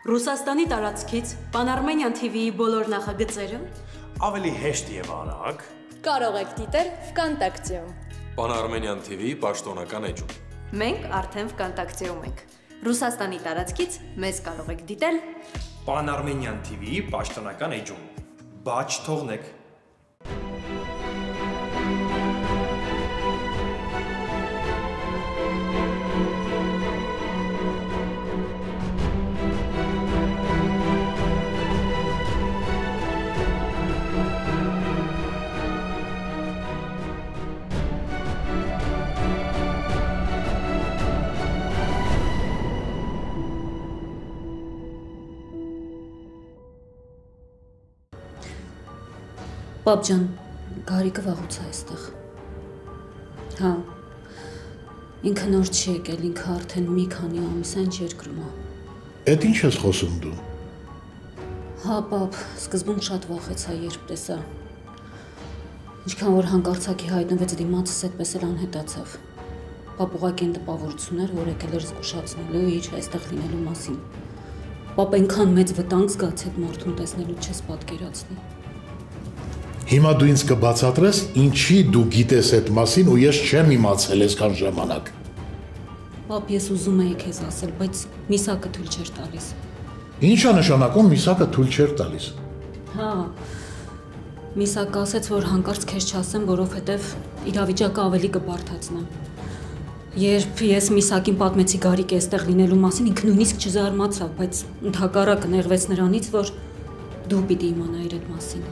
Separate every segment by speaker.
Speaker 1: Ռուսաստանի տարածքից Pan-Armenian TV-ի բոլոր նախագծերը
Speaker 2: ավելի հեշտ եւ արագ
Speaker 3: կարող եք դիտել Վկանտակտեում։
Speaker 4: Pan-Armenian TV-ի պաշտոնական էջում։
Speaker 1: Մենք արդեն Վկանտակտեում ենք։ Ռուսաստանի տարածքից մեզ կարող եք դիտել
Speaker 2: Pan-Armenian TV-ի պաշտոնական էջում։ Բաչ թողնեք։
Speaker 1: Պապ ջան, Գարիկը վաղուց է այստեղ։ Հա, ինքը նոր չի եկել, ինքը արդեն մի քանի ամիս այն երկրում է։
Speaker 5: Էդ ինչ ես խոսում դու։
Speaker 1: Հա, պապ, սկզբում շատ վախեցա, երբ տեսա։ Ինչքան որ հանկարծակի հայտնվեց դիմացս, այդպես էլ անհետացավ։ Պապ ուղղակի այն տպավորությունն էր, որ եկել էր զգուշացնելու իր այստեղ լինելու մասին։ Պապ այնքան մեծ վտանգ զգաց այդ մարդուն տեսնելու չես պատկերացնի։
Speaker 5: Հիմա դու ինձ կբացատրես, ինչի դու գիտես այդ մասին ու ես չեմ իմացել այսքան ժամանակ։
Speaker 1: Պապ, ես ուզում էի քեզ ասել, բայց Միսակը թույլ չէր տալիս։
Speaker 5: Ինչ է նշանակում Միսակը թույլ չէր տալիս։
Speaker 1: Հա, Միսակը ասաց, որ հանկարծ քեզ չասեմ, որովհետև իրավիճակը ավելի կբարդացնեմ։ Երբ ես Միսակին պատմեցի Գարիկի այստեղ լինելու մասին, ինքը նույնիսկ չզարմացավ, բայց ընդհակառակը նեղվեց նրանից, որ դու պիտի իմանայիր այդ մասին։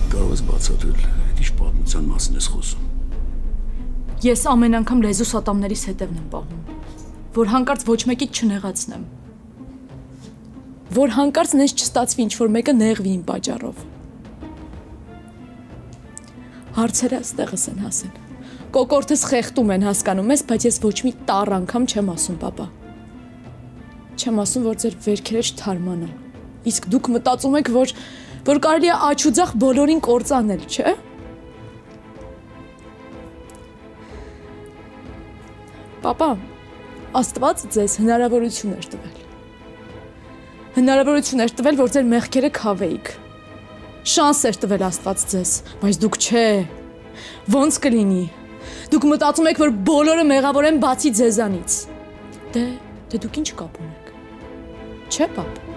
Speaker 6: Կարող ես բացատրել, այդ ինչ պատմության մասին ես խոսում։
Speaker 3: Ես ամեն անգամ լեզուս ատամներիս հետևն եմ պահում, որ հանկարծ ոչ մեկից չնեղացնեմ։ Որ հանկարծ նենց չստացվի ինչ-որ մեկը նեղվի իմ պատճառով։ Հարցերը այստեղս են հասել։ Կոկորդս խեղդում են, հասկանում ես, բայց ես ոչ մի տառ անգամ չեմ ասում, պապա։ Չեմ ասում, որ ձեր վերքերը չթարմանան։ Իսկ դուք մտածում եք, որ կարելի է աչ ու ձախ բոլորին կործանել, չէ՞։ Պապա, Աստված ձեզ հնարավորություն էր տվել։ Հնարավորություն էր տվել, որ ձեր մեղքերը քավեիք։ Շանս էր տվել Աստված ձեզ, բայց դուք չէ։ Ոնց կլինի։ Դուք մտածում եք, որ բոլորը մեղավոր են բացի ձեզանից։ Դե դուք ինչ կապ ունեք։ Չէ, պապ։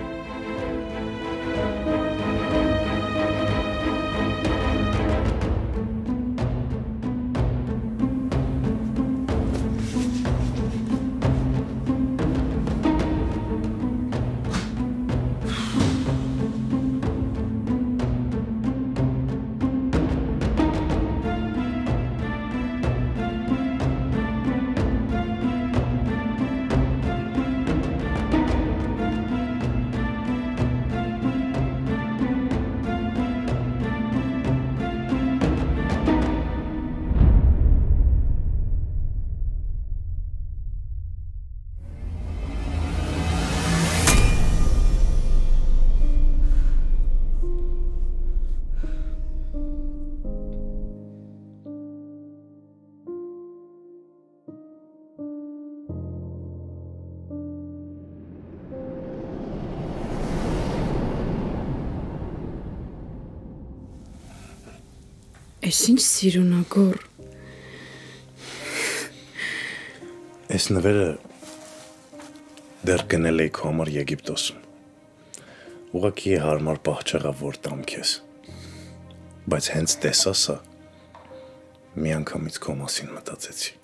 Speaker 7: Այս ինչ սիրունագոր։
Speaker 2: Այս նվերը դեռ գնել էի քո համար Եգիպտոսում։ Ուղղակի հարմար պահ չեղավ, որ տամ քեզ։ Բայց հենց տեսա սա, մի անգամից քո մասին մտածեցի։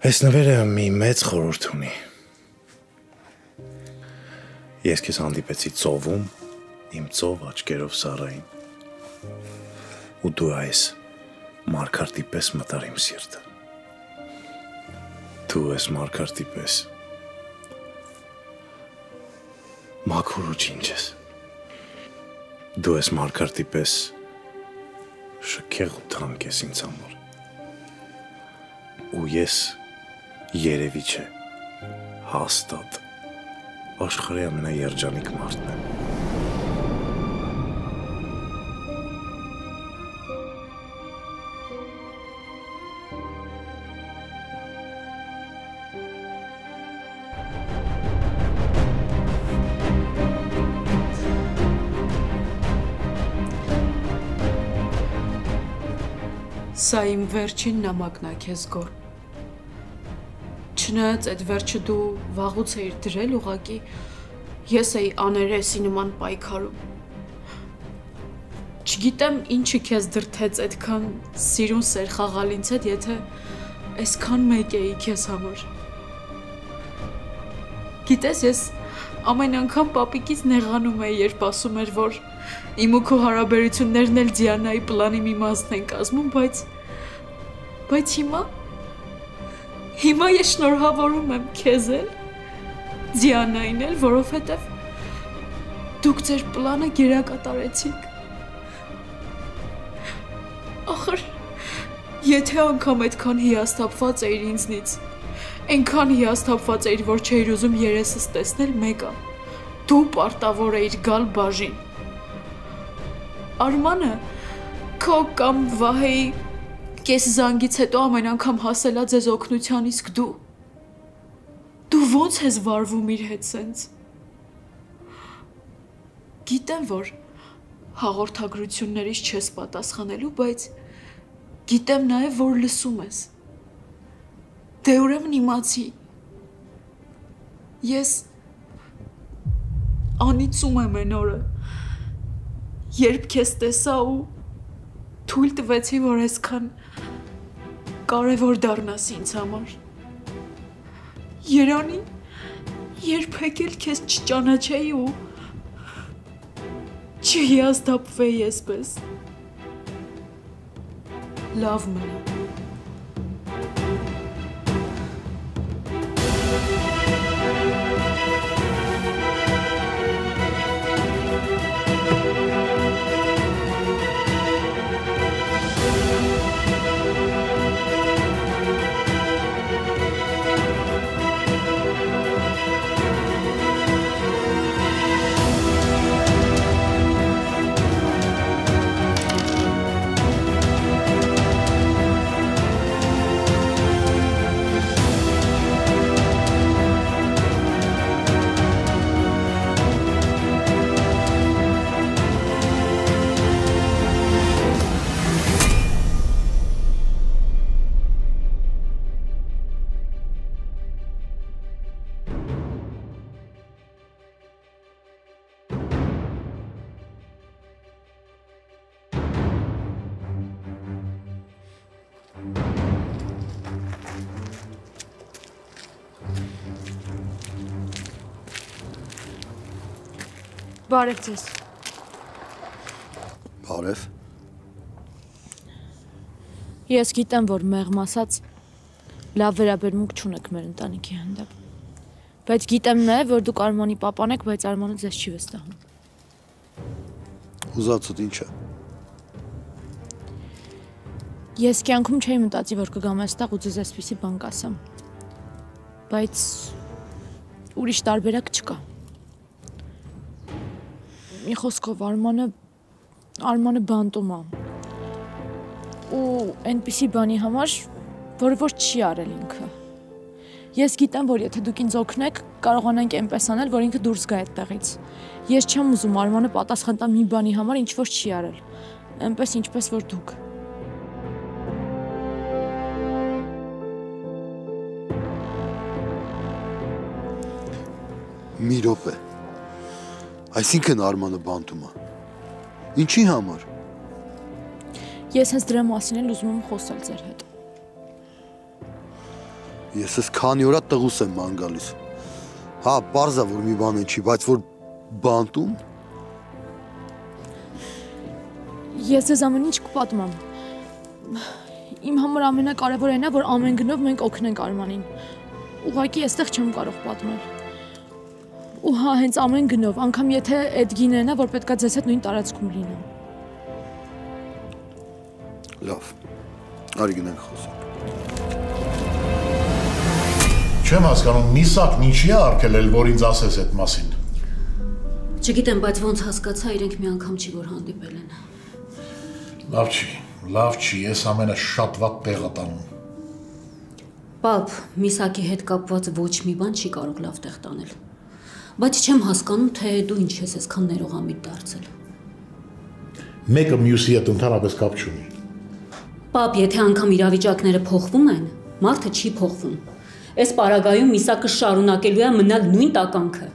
Speaker 2: Այս նվերը մի մեծ խորհուրդ ունի։ Ես քեզ հանդիպեցի ծովում, իմ ծով աչքերով Սարային։ Ու դու այս մարգարտի պես մտար իմ սիրտը։ Դու ես մարգարտի պես մաքուր ու ջինջ ես։ Դու ես մարգարտի պես շքեղ ու թանկ ես ինձ համար։ Ու ես երևի չէ, հաստատ աշխարհի ամենաերջանիկ մարդն եմ։
Speaker 7: Սա իմ վերջին նամակն է քեզ գոր։ Չնայած այդ վերջը դու վաղուց էիր դրել ուղակի, ես էի աներեսի նման պայքարում։ Չգիտեմ ինչը քեզ դրթեց այդքան սիրուն սեր խաղալ ինձ հետ, եթե այսքան մեկ էի քեզ համար։ Գիտես, ես ամեն անգամ պապիկից նեղանում էի, երբ ասում էր, որ իմ ու քո հարաբերություններն էլ Դիանայի պլանի մի մասն են կազմում, բայց հիմա ես շնորհավորում եմ քեզ էլ, Դիանային էլ, որովհետև դուք ձեր պլանը գերակատարեցիք։ Ախր, եթե անգամ այդքան հիասթափված էիր ինձնից, այնքան հիասթափված էիր, որ չէիր ուզում երեսս տեսնել մեկը, դու պարտավոր էիր գալ բաժին։ Արմանը, քո կամ Վահեի կես զանգից հետո ամեն անգամ հասելա ձեզ օգնության, իսկ դու ոնց ես վարվում իր հետ սենց։ Գիտեմ, որ հաղորդագրություններից չես պատասխանելու, բայց գիտեմ նաև, որ լսում ես։ Դե ուրեմն իմացի։ Ես անիծում եմ այն օրը, երբ քեզ տեսա ու թույլ տվեցի, որ այսքան կարևոր դառնաս ինձ համար։ Երանի, երբեք էլ քեզ չճանաչեի ու չհիասթափվեի այսպես։ Լավ մնա։ Բարև ձեզ։
Speaker 6: Բարև։
Speaker 3: Ես գիտեմ, որ մեղմ ասած լավ վերաբերմունք չունեք մեր ընտանիքի հանդեպ։ Բայց գիտեմ նաև, որ դուք Արմանի պապան եք, բայց Արմանը ձեզ չի վստահում։
Speaker 6: Ուզածդ ինչ է։
Speaker 3: Ես կյանքում չէի մտածի, որ կգամ այստեղ ու ձեզ այսպիսի բան կասեմ։ Բայց ուրիշ տարբերակ չկա։ Մի խոսքով Արմանը բանտում է։ Ու այնպիսի բանի համար, որը որ չի արել ինքը։ Ես գիտեմ, որ եթե դուք ինձ օգնեք, կարողանանք այնպես անել, որ ինքը դուրս գա այդտեղից։ Ես չեմ ուզում Արմանը պատասխան տա մի բանի համար, ինչ որ չի արել։ Այնպես ինչպես որ դուք։
Speaker 6: Մի րոպե։ Այսինքն Արմանը բանտում է։ Ինչի համար։
Speaker 3: Ես հենց դրա մասին էլ ուզում եմ խոսել ձեր հետ։
Speaker 6: Ես ես քանի օր տղուս եմ ման գալիս։ Հա, պարզ է, որ մի բան չի, բայց որ բանտում։
Speaker 3: Ես ձեզ ամեն ինչ կպատմեմ։ Իմ համար ամենակարևորն է, որ ամեն գնով մենք օգնենք Արմանին։ Ուղղակի այստեղ չեմ կարող պատմել։ Ու հա, հենց ամեն գնով, անգամ եթե այդ գինեն է, որ պետքա ձեզ հետ նույն տարածքում լինում։
Speaker 6: Լավ, արի գնանք խոսենք։
Speaker 5: Չեմ հասկանում, Միսակն ինչի է արգելել, որ ինձ ասես այդ մասին։
Speaker 1: Չգիտեմ, բայց ոնց հասկացա, իրենք մի անգամ չի, որ հանդիպել են։
Speaker 5: Լավ չի, ես ամենը շատ վատ տեղ տանում։
Speaker 1: Պապ, Միսակի հետ կապված ոչ մի բան չի կարող լավ տեղ տանել։ Բայց չեմ հասկանում, թե դու ինչ ես այսքան ներողամիտ դարձել։
Speaker 5: Մեկը մյուսի հետ ընդհանրապես կապ չունի։
Speaker 1: Պապ, եթե անգամ իրավիճակները փոխվում են, մարդը չի փոխվում։ Այս պարագայում Միսակը շարունակելու է մնալ նույն տականքը։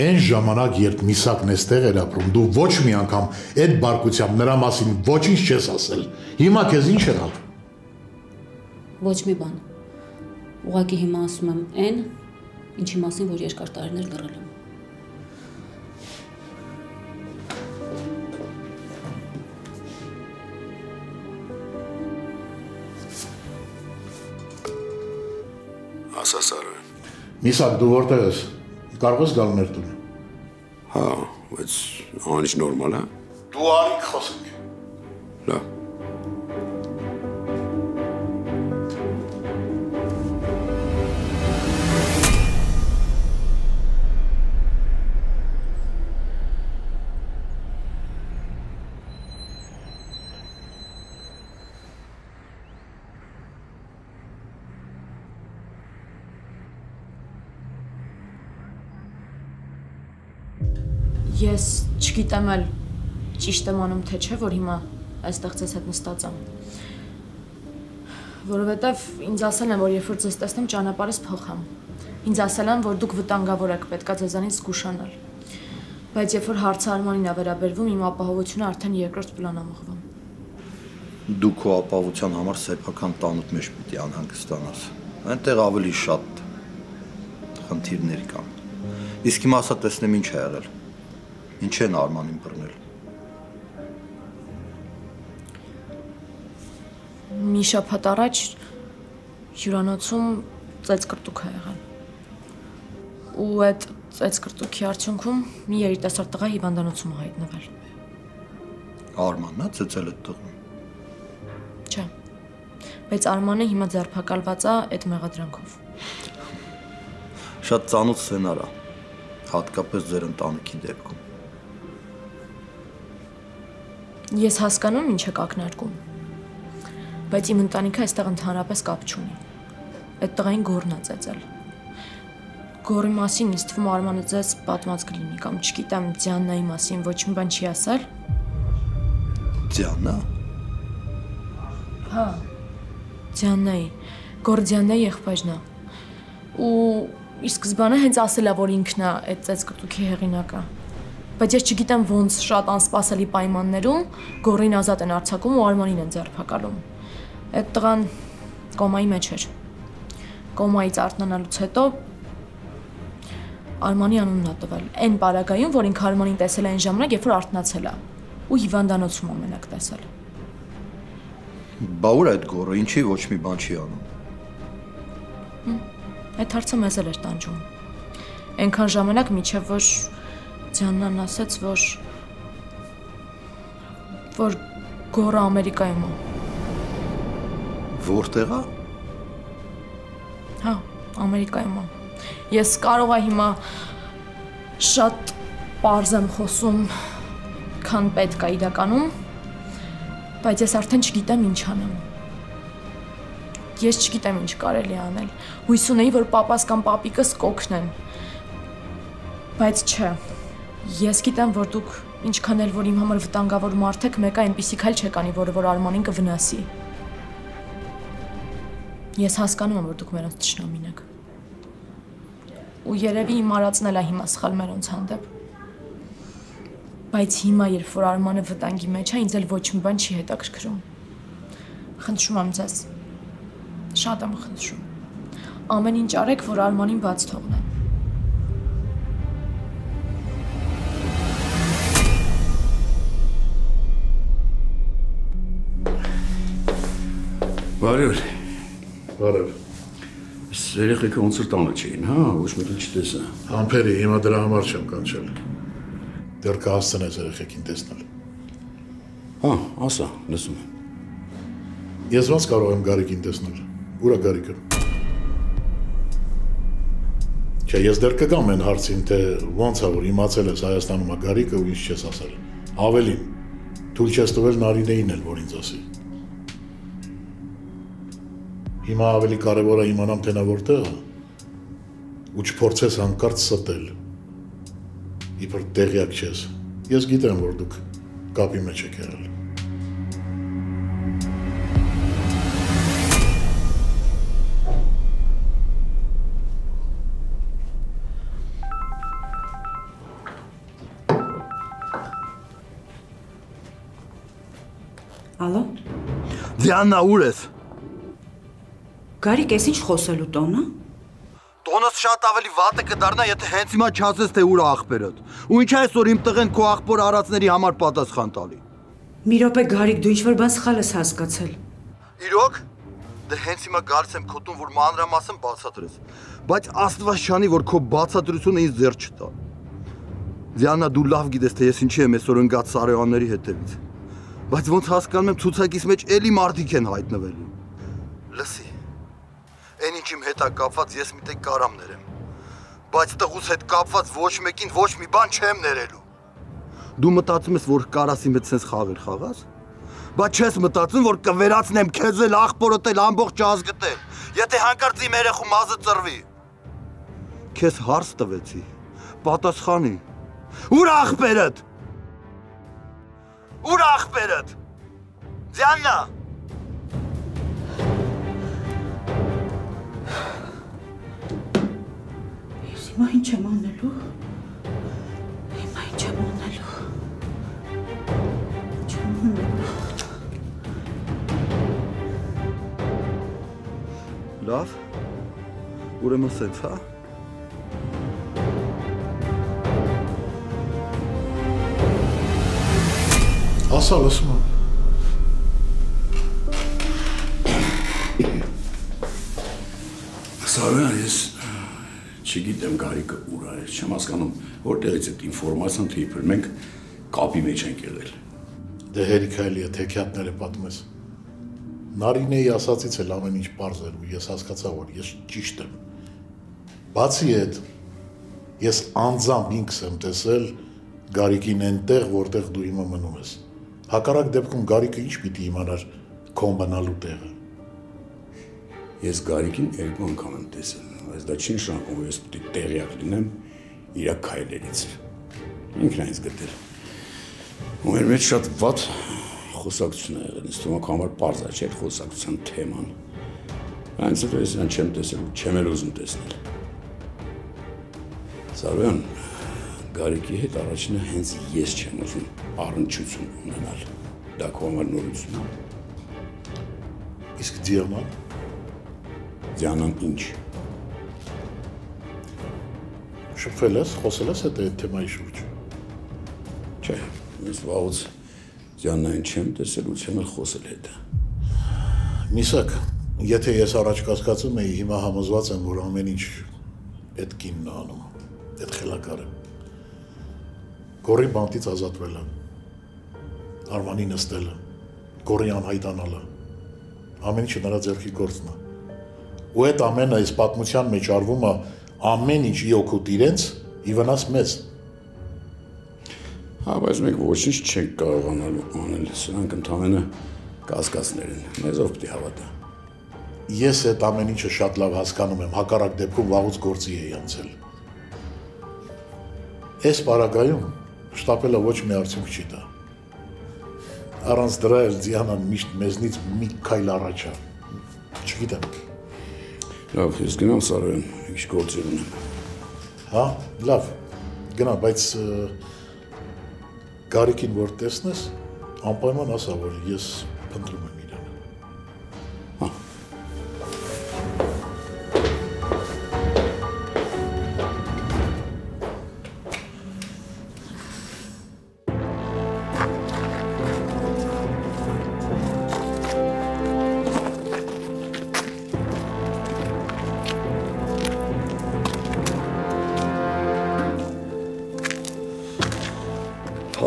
Speaker 5: Այն ժամանակ, երբ Միսակն էստեղ էր ապրում, դու ոչ մի անգամ այդ բարկությամբ նրա մասին ոչինչ չես ասել։ Հիմա քեզ ինչ եղավ։
Speaker 1: Ոչ մի բան։ Ուղղակի հիմա ասում եմ այն, ինչի մասին, որ երկար տարիներ լռել եմ։
Speaker 8: Ասա Սարոյ։
Speaker 5: Միսակ, դու որտեղ ես։ Կարող ես գալ մեր տուն։
Speaker 8: Հա, բայց անիշ նորմալ է։
Speaker 5: Դու արի խոսենք։
Speaker 8: Լավ։
Speaker 3: Ես չգիտեմ էլ ճիշտ եմ անում թե չէ, որ հիմա այստեղ ձեզ հետ նստած եմ։ Որովհետև ինձ ասել են, որ երբ որ ձեզ տեսնեմ, ճանապարհս փոխեմ։ Ինձ ասել են, որ դուք վտանգավոր եք, պետքա ձեզանից զգուշանալ։ Բայց երբ որ հարցը Արմանին է վերաբերվում, իմ ապահովությունը արդեն երկրորդ պլան է մղվում։
Speaker 6: Դու քո ապահովության համար սեփական տանուտ մեջ պիտի անհանգստանաս։ Այնտեղ ավելի շատ խնդիրներ կան։ Իսկ հիմա ասա տեսնեմ ինչ է եղել։ Ինչ են Արմանին բռնել։
Speaker 3: Մի շաբաթ առաջ հյուրանոցում ծեծկրտուք է եղել։ Ու այդ ծեծկրտուքի արդյունքում մի երիտասարդ տղա հիվանդանոցում է հայտնվել։
Speaker 6: Արմանն է ծեծել այդ տղուն։
Speaker 3: Չէ։ Բայց Արմանը հիմա ձերբակալված է այդ մեղադրանքով։
Speaker 6: Շատ ծանոթ սցենար է, հատկապես ձեր ընտանիքի դեպքում։
Speaker 3: Ես հասկանում ինչ եք ակնարկում, բայց իմ ընտանիքը այստեղ ընդհանրապես կապ չունի։ Այդ տղային գոռն է ծեծել։ Գոռի մասին ինձ թվում Արմանը ձեզ պատմած կլինի կամ չգիտեմ Դիանայի մասին ոչ մի բան չի ասել։
Speaker 6: Դիանա։
Speaker 3: Հա։ Դիանայի, գոռ Դիանայի եղբայրն է։ Ու ի սկզբանե հենց ասել է, որ ինքն է այդ ծեծկրտուքի հեղինակը։ Բայց ես չգիտեմ ոնց շատ անսպասելի պայմաններում գոռին ազատ են արձակում ու Արմանին են ձերբակալում։ Այդ տղան կոմայի մեջ էր։ Կոմայից արթնանալուց հետո Արմանի անունն է տվել։ Այն պարագայում, որ ինքը Արմանին տեսել է այն ժամանակ, երբ որ արթնացել է ու հիվանդանոցում ամենակ տեսել։
Speaker 6: Բա ուր այդ գոռը, ինչի ոչ մի բան չի անում։
Speaker 3: Այդ հարցը մեզ էլ էր տանջում։ Այնքան ժամանակ միջև որ Դիանան ասաց, որ գոռը Ամերիկայում է։
Speaker 6: Որտեղ է։
Speaker 3: Հա, Ամերիկայում է։ Ես կարող եմ հիմա շատ պարզ եմ խոսում, քան պետք է իրականում, բայց ես արդեն չգիտեմ ինչ անեմ։ Ես չգիտեմ ինչ կարելի է անել։ Հույս ունեի, որ պապաս կամ պապիկս կօգնեն։ Բայց չէ։ Ես գիտեմ, որ դուք ինչքան էլ որ իմ համար վտանգավոր մարդ եք, մեկը այնպիսի քայլ չեք անի, որը որ Արմանին կվնասի։ Ես հասկանում եմ, որ դուք մերոնց թշնամին եք։ Ու երևի իմ արածն էլ է հիմա սխալ մերոնց հանդեպ։ Բայց հիմա, երբ որ Արմանը վտանգի մեջ է, ինձ էլ ոչ մի բան չի հետաքրքրում։ Խնդրում եմ ձեզ։ Շատ եմ խնդրում։ Ամեն ինչ արեք, որ Արմանին բաց թողնեմ։
Speaker 8: Բարև։
Speaker 5: Բարև։
Speaker 8: Երեխեքը ոնց որ տանը չէին, հա, ոչ մի բան չտեսա։
Speaker 5: Համբերի, հիմա դրա համար չեմ կանչել։ Դեռ կհասցնես երեխեքին տեսնել։
Speaker 8: Հա, ասա, լսում եմ։
Speaker 5: Ես ոնց կարող եմ Գարիկին տեսնել։ Ուր է Գարիկը։ Չէ, ես դեռ կգամ այն հարցին, թե ոնց է որ իմացել ես Հայաստանում է Գարիկը ու ինչ չես ասել։ Ավելին, թույլ չես տվել Նարինեին էլ, որ ինձ ասի։ Հիմա ավելի կարևոր է իմանամ, թե նա որտեղ է, ու չփորձես հանկարծ ստել։ Իբր տեղյակ չես։ Ես գիտեմ, որ դուք կապի մեջ եք եղել։
Speaker 6: Դիանա, ուր ես։
Speaker 9: Գարիկ, ես ինչ խոսելու տոնը։
Speaker 6: Տոնս շատ ավելի վատ է կդառնա, եթե հենց հիմա չասես, թե ուր է աղբերդ։ Ու ինչա այսօր իմ տղեն քո աղբոր արածների համար պատասխան տալի։
Speaker 9: Մի րոպե, Գարիկ, դու ինչ-որ բան սխալ ես հասկացել։
Speaker 6: Իրոք։ Դե հենց հիմա գալիս եմ քո տուն, որ մանրամասն բացատրես։ Բայց Աստված չանի, որ քո բացատրությունը ինձ ձեռ չտա։ Դիանա, դու լավ գիտես, թե ես ինչի եմ այսօր ընկած Սարոյանների հետևից։ Բայց ոնց հասկանում եմ, ցուցակից մեջ էլի մարդիկ են հայտնվելու։ Լսի։ Այն ինչ իմ հետ է կապված, ես մի տեղ կարամ ներեմ։ Բայց տղուս հետ կապված ոչ մեկին ոչ մի բան չեմ ներելու։ Դու մտածում ես, որ կարաս իմ հետ sense խաղեր խաղաս։ Բայց չես մտածում, որ կվերացնեմ քեզ էլ աղբորդ էլ ամբողջ ազգտել, եթե հանկարծ իմ երեխու մազը ծռվի։ Քեզ հարց տվեցի, պատասխանի։ Ուր աղբերդ։ Ուր աղբերդ։ Դիանա։
Speaker 9: Ես հիմա ինչ եմ անելու։ Հիմա ինչ եմ անելու։ Ինչ եմ անելու։
Speaker 6: Լավ։ Ուրեմն սենց, հա։
Speaker 5: Ասա, լսում եմ։
Speaker 8: Սարոյան, ես չգիտեմ Գարիկը ուր է, չեմ հասկանում, որտեղից այդ ինֆորմացիան, թե իբր մենք կապի մեջ ենք եղել։
Speaker 5: Դե հերիք այլ է, թեքյատները պատմես։ Նարինեի ասացից էլ ամեն ինչ պարզ էր ու ես հասկացա, որ ես ճիշտ եմ։ Բացի այդ, ես անձամբ ինքս եմ տեսել Գարիկին այնտեղ, որտեղ դու հիմա մնում ես։ Հակառակ դեպքում Գարիկը ինչ պիտի իմանար քո մնալու տեղը։
Speaker 8: Ես Գարիկին երկու անգամ եմ տեսել, բայց դա չի նշանակում, որ ես պիտի տեղյակ լինեմ իր քայլերից։ Ինքն է ինձ գտել։ Ու մեր մեջ շատ վատ խոսակցություն է եղել, ինձ թվում է համար պարզ է, չէ՞ խոսակցության թեման։ Այնց հետո ես իրան չեմ տեսել ու չեմ էլ ուզում տեսնել։ Սարոյան, Գարիկի հետ առաջինը հենց ես չեմ ուզում առնչություն ունենալ։ Դա քո համար նորություն է։
Speaker 5: Իսկ Դիանան։
Speaker 8: Դիանան ինչ։
Speaker 5: Շփվել ես, խոսել ես այդ թեմայի շուրջ։
Speaker 8: Չէ, ես վաղուց Դիանային չեմ տեսել ու չեմ էլ խոսել հետը։
Speaker 5: Միսակ, եթե ես առաջ կասկածում էի, հիմա համոզված եմ, որ ամեն ինչ այդ կինն է անում, այդ խելակարը։ Գորի բանտից ազատվելը, Արմանի նստելը, Գորի անհայտանալը, ամեն ինչը նրա ձեռքի գործն է։ Ու այդ ամենը այս պատմության մեջ արվում է ամեն ինչ իօգուտ իրենց, ի վնաս մեզ։
Speaker 8: Հա, բայց մենք ոչինչ չենք կարողանալու անել, սրանք ընդամենը կասկածներ են, մեզ ով պիտի հավատա։
Speaker 5: Ես այդ ամեն ինչը շատ լավ հասկանում եմ, հակառակ դեպքում վաղուց գործի էի անցել։ Այս պարագայում շտապելը ոչ մի արդյունք չի տա։ Առանց դրա էլ Դիանան միշտ մեզնից մի քայլ առաջ է։ Չգիտեմ։
Speaker 8: Լավ, ես գնամ Սարոյան, ինչ գործեր ունեմ։
Speaker 5: Հա, լավ, գնա, բայց Գարիկին որ տեսնես, անպայման ասա, որ ես փնտրում եմ իրան։
Speaker 8: Հա։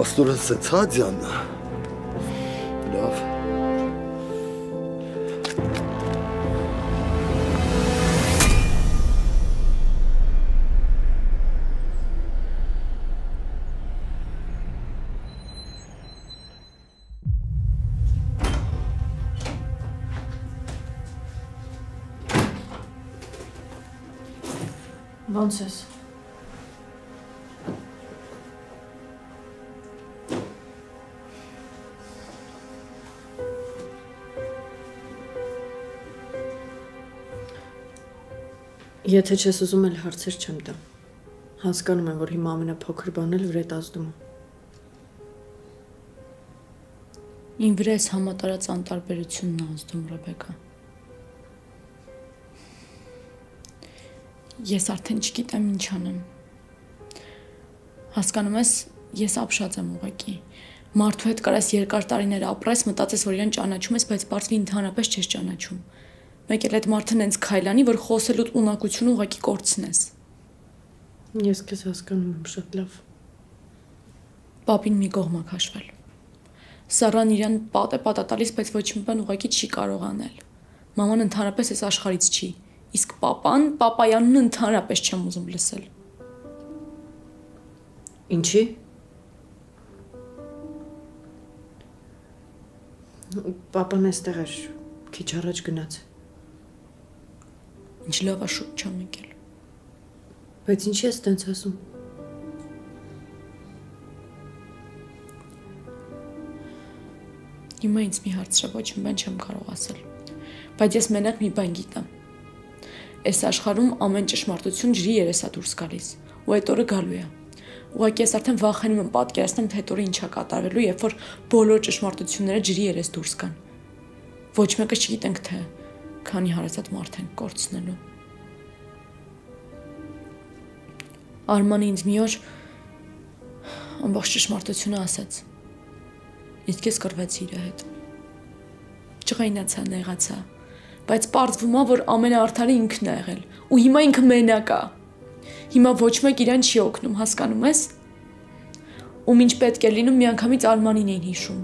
Speaker 6: Աստորը սեցա Դիանա։ Լավ։
Speaker 7: Ոնց ես։
Speaker 10: Եթե չես ուզում էլ հարցեր չեմ տա։ Հասկանում եմ, որ հիմա ամենափոքր բանն էլ վրետ ազդում է։
Speaker 3: Իմ վրա այս համատարած անտարբերությունն է ազդում, Ռեբեկա։ Ես արդեն չգիտեմ ինչ անեմ։ Հասկանում ես, ես ապշած եմ ուղղակի։ Մարդու հետ կարես երկար տարիներ ապրես, մտածես, որ իրեն ճանաչում ես, բայց բարձրի ընդհանրապես չես ճանաչում։ Մեկ էլ այդ մարդը նենց քայլանի, որ խոսելու ունակությունը ուղղակի կորցնես։
Speaker 10: Ես քեզ հասկանում եմ շատ լավ։
Speaker 3: Պապին մի կողմ է քաշվել։ Սառան իրան պատ է տալիս, բայց ոչ մի բան ուղղակի չի կարող անել։ Մաման ընդհանրապես այս աշխարհից չի, իսկ պապան, պապայանն ընդհանրապես չեմ ուզում լսել։
Speaker 10: Ինչի՞։ Պապան էստեղ էր, քիչ առաջ գնաց։
Speaker 3: Ինչ լավ է շուտ չեմ եկել։
Speaker 10: Բայց ինչի՞ ես տենց ասում։
Speaker 3: Հիմա ինձ մի հարցրը ոչ մի բան չեմ կարող ասել, բայց ես մենակ մի բան գիտեմ։ Այս աշխարհում ամեն ճշմարտություն ջրի երես է դուրս գալիս, ու այդ օրը գալու է։ Ուղղակի ես արդեն վախենում եմ պատկերացնել, թե այդ օրը ինչ է կատարվելու, երբ որ բոլոր ճշմարտությունները ջրի երես դուրս գան։ Ոչ մեկը չգիտենք թե քանի հարազատ մարդ ենք կորցնելու։ Արմանը ինձ մի օր ամբողջ ճշմարտությունը ասաց։ Իսկ ես կռվեցի իր հետ։ Ջղայնացա, նեղացա, բայց պարզվում է, որ ամենաարդարը ինքն է եղել, ու հիմա ինքը մենակ է։ Հիմա ոչ մեկ իրան չի օգնում, հասկանում ես։ Ում ինչ պետք է լինում, միանգամից Արմանին էին հիշում։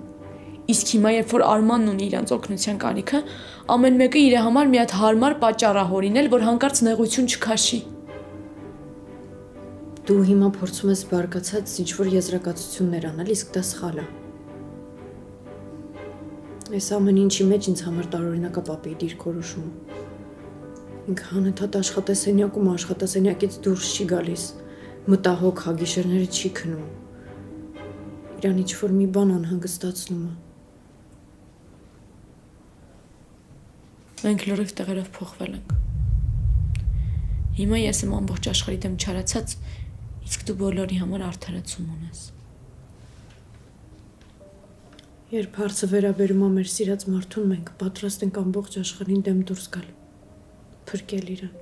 Speaker 3: Իսկ հիմա, երբ որ Արմանն ունի իրանց օգնության կարիքը, ամեն մեկը իր համար մի հատ հարմար պատճառ է հորինել, որ հանկարծ նեղություն չքաշի։
Speaker 10: Դու հիմա փորձում ես բարգացած ինչ-որ եզրակացություններ անել, իսկ դա սխալ է։ Այս ամեն ինչի մեջ ինձ համար տարօրինակ է պապի դիրքորոշումը։ Ինքը անընդհատ աշխատասենյակում աշխատասենյակից դուրս չի գալիս, մտահոգ հագիշերները չի քնում։ Իրան ինչ-որ մի բան անհանգստացնում է։
Speaker 3: Մենք լրիվ տեղերով փոխվել ենք։ Հիմա ես եմ ամբողջ աշխարհի դեմ չարացած, իսկ դու բոլորի համար արդարացում ունես։
Speaker 10: Երբ հարցը վերաբերում է մեր սիրած մարդուն, մենք պատրաստ ենք ամբողջ աշխարհին դեմ դուրս գալ, փրկել իրան։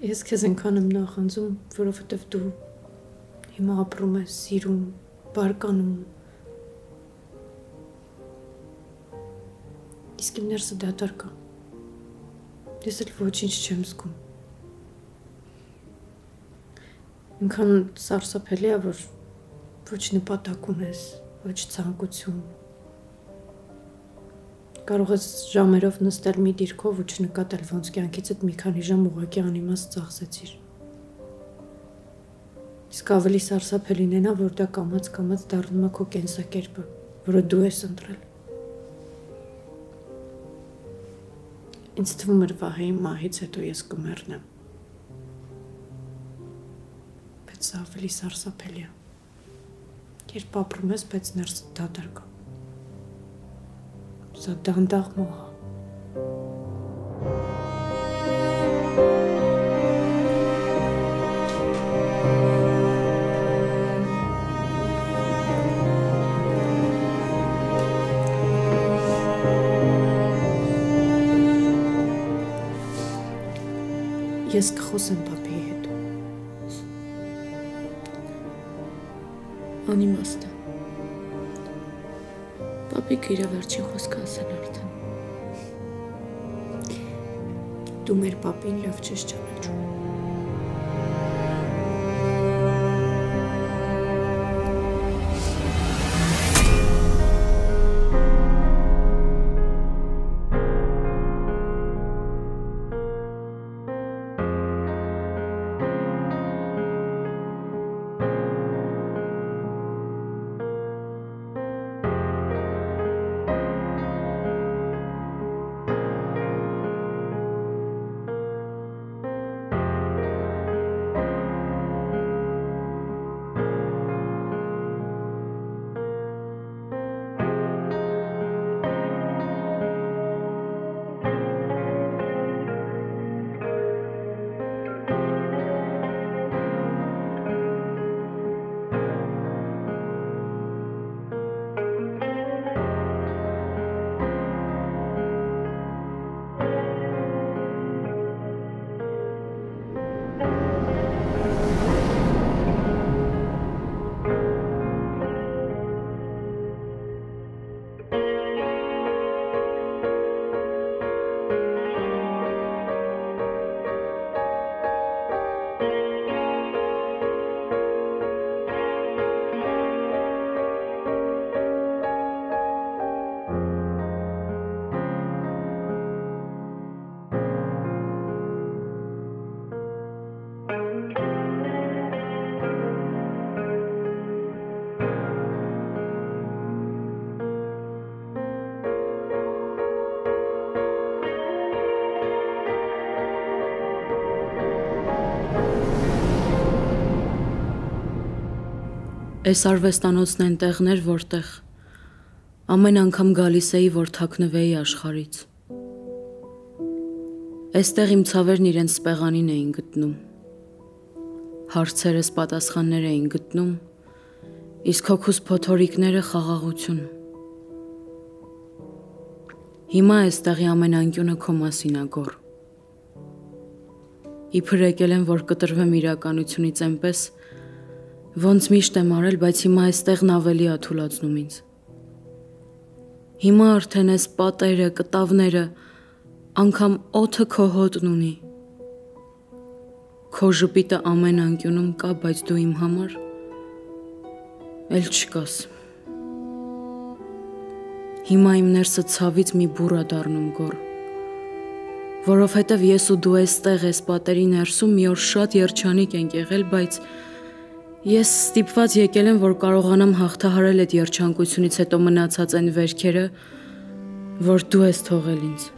Speaker 10: Ես քեզ այնքան եմ նախանձում, որովհետև դու հիմա ապրում ես, սիրում, բարկանում։ Իսկ իմ ներսը դատարկ է։ Ես էլ ոչինչ չեմ զգում։ Այնքան սարսափելի է, որ ոչ նպատակ ունես, ոչ ցանկություն։ Կարող ես ժամերով նստել մի դիրքով ու չնկատել, ոնց կյանքիցդ մի քանի ժամ ուղղակի անիմաստ ծախսեցիր։ Իսկ ավելի սարսափելին է նա, որ դա կամաց դառնում է քո կենսակերպը, որը դու ես ընտրել։ Ինձ թվում էր Վահեի մահից հետո ես կմեռնեմ։ Բայց սա ավելի սարսափելի է։ Երբ ապրում ես, բայց ներսդ դատարկ է։ Սա դանդաղ մոհ է։ Ես կխոսեմ պապիի հետ։
Speaker 3: Անիմաստ է։ Պապիկը իր վերջին խոսքը ասել արդեն։
Speaker 10: Դու մեր պապին լավ չես ճանաչում։ Այս արվեստանոցն են տեղներ, որտեղ ամեն անգամ գալիս էի, որ թաքնվեի աշխարից։ Այստեղ իմ ցավերն իրենց սպեղանին էին գտնում։ Հարցերս պատասխաններ էին գտնում, իսկ հոգուս փոթորիկները խաղաղություն։ Հիմա այստեղի ամեն անկյունը քո մասին ա գոռ։ Իբր եկել եմ, որ կտրվեմ իրականությունից այնպես, ոնց միշտ եմ արել, բայց հիմա այստեղն ավելի ա թուլացնում ինձ։ Հիմա արդեն այս պատերը, կտավները, անգամ օդը քո հոտն ունի։ Քո ժպիտը ամեն անկյունում կա, բայց դու իմ համար էլ չկաս։ Հիմա իմ ներսը ցավից մի բուռ ա դառնում գոռ, որովհետև ես ու դու այստեղ այս պատերի ներսում մի օր շատ երջանիկ ենք եղել, բայց ես ստիպված եկել եմ, որ կարողանամ հաղթահարել այդ երջանկությունից հետո մնացած այն վերքերը, որ դու ես թողել ինձ։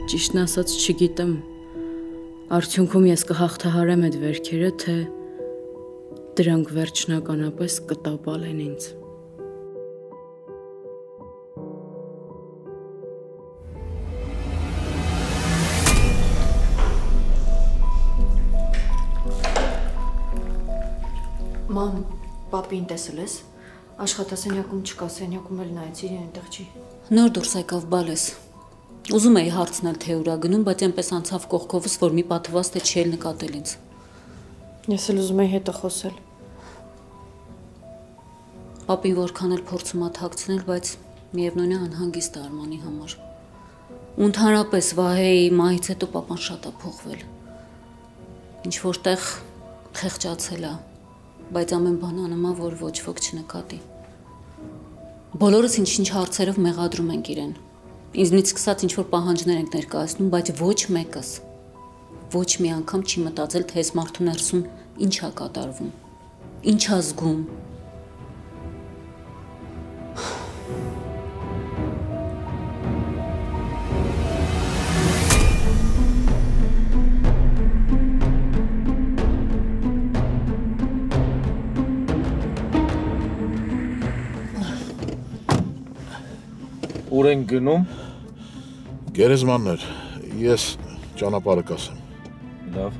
Speaker 10: Ճիշտն ասած չգիտեմ, արդյունքում ես կհաղթահարեմ այդ վերքերը, թե դրանք վերջնականապես կտապալեն ինձ։ Մամ, պապին տեսել ես, աշխատասենյակում չկա, սենյակում էլ նայեցի, այնտեղ չի։
Speaker 1: Նոր դուրս եկավ բալես։ Ուզում էի հարցնել, թե ուր ա գնում, բայց այնպես անցավ կողքովս, որ մի պատված թե չի էլ նկատել ինձ։
Speaker 10: Ես էլ ուզում էի հետը խոսել։
Speaker 1: Պապին որքան էլ փորձում ա թաքցնել, բայց միևնույն է անհանգիստ է Արմանի համար։ Ու ընդհանրապես Վահեի մահից հետո պապան շատ ա փոխվել։ Ինչ որտեղ խեղճացել ա, բայց ամեն բան անում ա, որ ոչ ոք չնկատի։ Բոլորս ինչ-ինչ հարցերով մեղադրում ենք իրեն։ Ինձնից սկսած ինչ-որ պահանջներ ենք ներկայացնում, բայց ոչ մեկս ոչ մի անգամ չի մտածել, թե այս մարդու ներսում ինչ ա կատարվում, ինչ ա զգում։
Speaker 11: Ուր են գնում։
Speaker 5: Գերեզմաններ, ես ճանապարհը կասեմ։
Speaker 11: Լավ։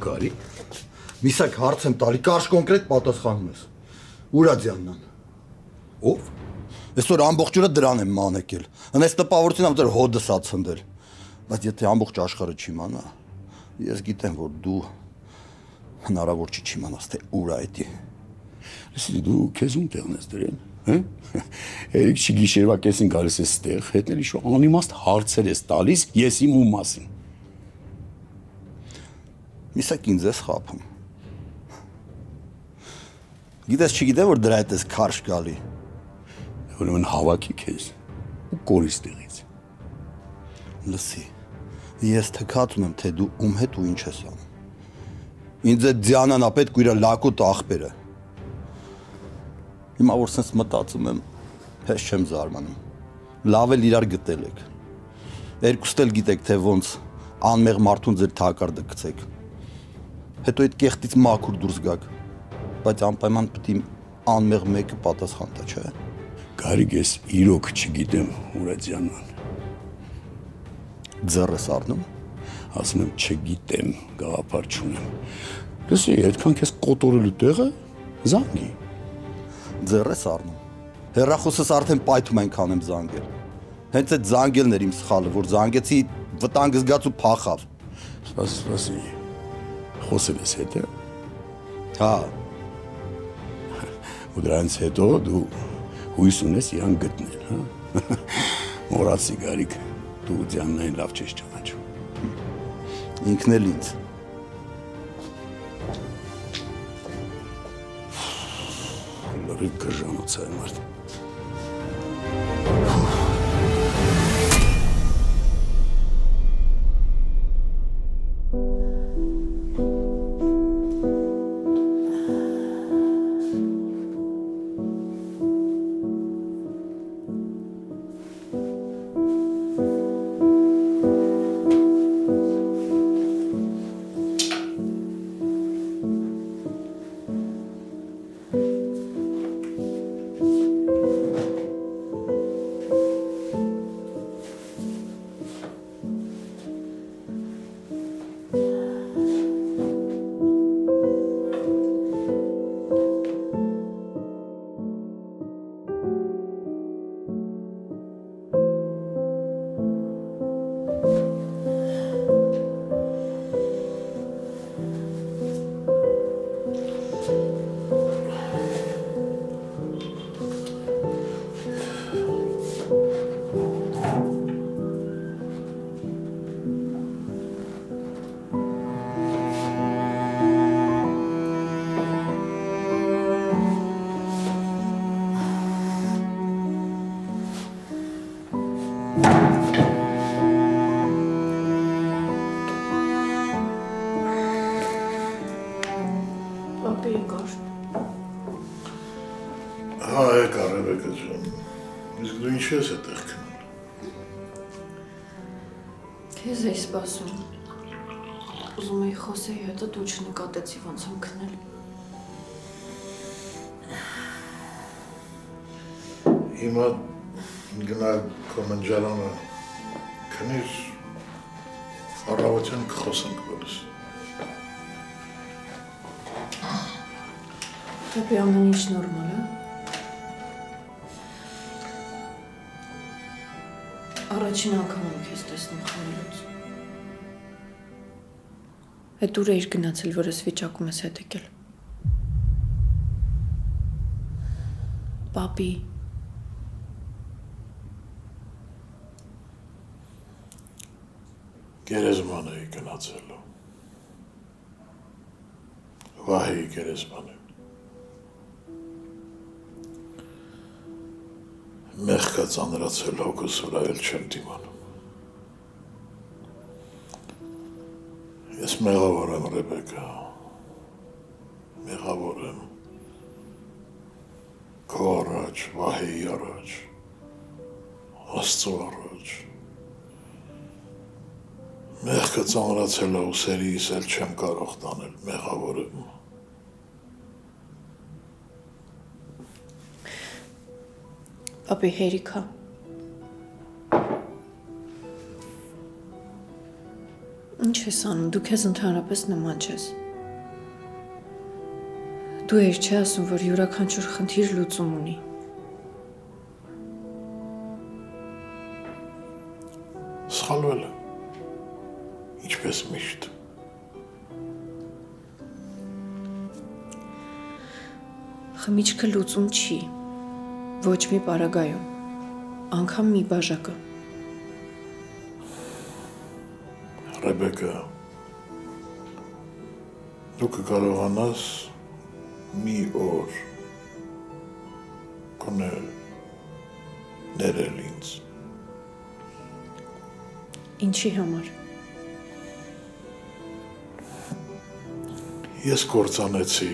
Speaker 6: Գարի։ Միսակ հարց եմ տալի, կարճ կոնկրետ պատասխանում ես։ Ուր ա Ձյաննան։ Ով։ Այսօր ամբողջ օրը դրան եմ մանեկել։ Հենց տպավորությունն ամ դեռ հոդս ա ցնդել։ Բայց եթե ամբողջ աշխարհը չիմանա, ես գիտեմ, որ դու հնարավոր չի չիմանաս, թե ուր ա էդի։
Speaker 8: Լսի, դու քեզ ում տեղն ես դրել, հա։ Երեք չի գիշերվա կեսին գալիս ես ստեղ, հետնել իշու անիմաստ հարցեր ես տալիս, ես իմ ում մասին։
Speaker 6: Միսակ ինձ ես խափում։ Գիտես չգիտեմ, որ դրա հետ ես քարշ գալի։
Speaker 8: Ուրեմն հավաքի քեզ ու կորից տեղից։
Speaker 6: Լսի, ես թքած ունեմ, թե դու ում հետ ու ինչ ես անում։ Ինձ է Ձյանան ա պետք ու իր լակոտ աղբերը։ Հիմա որ սենց մտածում եմ, հեշ չեմ զարմանում։ Լավ էլ իրար գտել եք։ Երկուստ էլ գիտեք, թե ոնց անմեղ մարդուն ձեր թակարդը գցեք։ Հետո այդ կեղտից մաքուր դուրս գաք, բայց անպայման պետք է անմեղ մեկը պատասխան տա, չէ՞։
Speaker 8: Գարիկ ես իրոք չգիտեմ ուր է Ձյանան։
Speaker 6: Ձեռ ես առնում։
Speaker 8: Ասում եմ չգիտեմ, գաղափար չունեմ։ Լսի, այդքան քեզ կոտորելու տեղը զանգի։
Speaker 6: Ձեռ ես առնում։ Հեռախոսս արդեն պայթում այնքան եմ զանգել։ Հենց այդ զանգելն էր իմ սխալը, որ զանգեցի վտանգ զգաց ու փախավ։
Speaker 8: Սպասի։ Խոսել ես հետ,
Speaker 6: հա։
Speaker 8: Ու դրանից հետո դու հույս ունես իրան գտնել, հա։ Մոռացի Գարիկ, դու ձյաննային լավ չես ճանաչում։
Speaker 6: Ինքն էլ ինձ։
Speaker 8: Լրիվ գժանոց է մարդ։
Speaker 5: Ինչի՞ ես այդտեղ քնել։
Speaker 10: Քեզ էի սպասում։ Ուզում էի խոսեի, հետո դու չնկատեցի ոնց եմ քնել։
Speaker 5: Հիմա գնա քո մնջարանը քնիր, առավոտյան կխոսենք բոլս։
Speaker 10: Դեպի ամեն ինչ նորմալ է։ Առաջին անգամ եմ քեզ տեսնում խմելուց։ Այդ ուր էիր գնացել, որ ես վիճակում ես հետ եկել։ Պապի։
Speaker 5: Գերեզման էի գնացել։ Վահեի գերեզման է։ Մեղքա ծանրացել հոգուս վրա էլ չեմ դիմանում։ Ես մեղավոր եմ, Ռեբեկա, մեղավոր եմ քո առաջ, Վահեի առաջ, Աստծո առաջ։ Մեղքը ծանրացել է ու սերիս էլ չեմ կարող տանել, մեղավոր եմ։
Speaker 10: Պապի հերիքա։ Ինչ ես անում, դու քեզ ընդհանրապես նման չես։ Դու էիր չի ասում, որ յուրաքանչյուր խնդիր լուծում ունի։
Speaker 5: Սխալվել է, ինչպես միշտ։
Speaker 10: Խմիչքը լուծում չի, ոչ մի պարագայում, անգամ մի բաժակը։
Speaker 5: Ռեբեկա, դու կկարողանաս մի օր կոնե ներել ինձ։
Speaker 10: Ինչի համար։
Speaker 5: Ես կործանեցի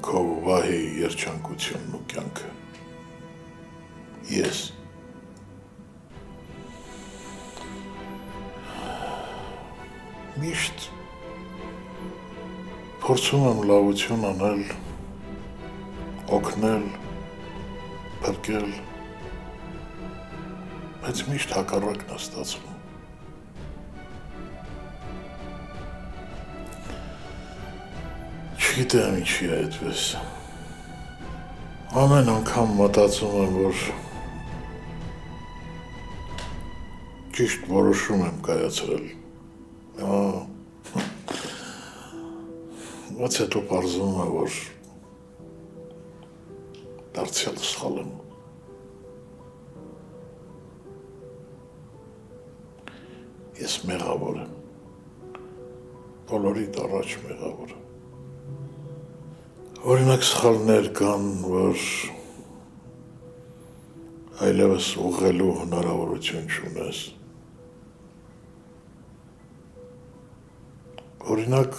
Speaker 5: քո Վահեի երջանկությունն ու կյանքը։ Ես։ Միշտ փորձում եմ լավություն անել, օգնել, փրկել, բայց միշտ հակառակն է ստացվում։ Չգիտեմ ինչի է այդպես։ Ամեն անգամ մտածում եմ, որ ճիշտ որոշում եմ կայացրել։ Բայց հետո պարզվում է, որ դարձյալ սխալ եմ։ Ես մեղավոր եմ։ Բոլորիդ առաջ մեղավոր եմ։ Օրինակ սխալներ կան, որ այլևս ուղղելու հնարավորություն չունես։ Օրինակ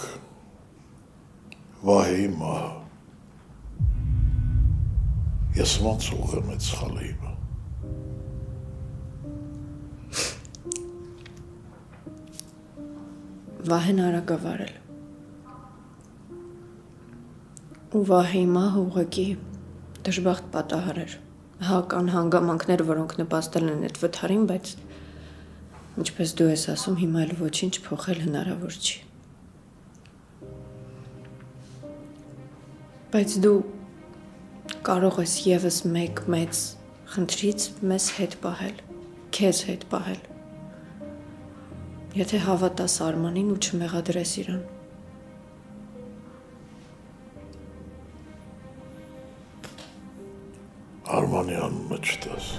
Speaker 5: Վահեի մահը։ Ես ոնց ուղղեմ այդ սխալը իմը։
Speaker 10: Վահեն արագ է վարել։ Ու Վահեի մահը ուղղակի դժբախտ պատահար էր։ Կան հանգամանքներ, որոնք նպաստել են այդ վթարին, բայց ինչպես դու ես ասում, հիմա էլ ոչինչ փոխել հնարավոր չի։ Բայց դու կարող ես եւս մեկ մեծ խնդրից մեզ հետ պահել, քեզ հետ պահել։ Եթե հավատաս Արմանին ու չմեղադրես իրան։
Speaker 5: Արմանի անունը չտաս։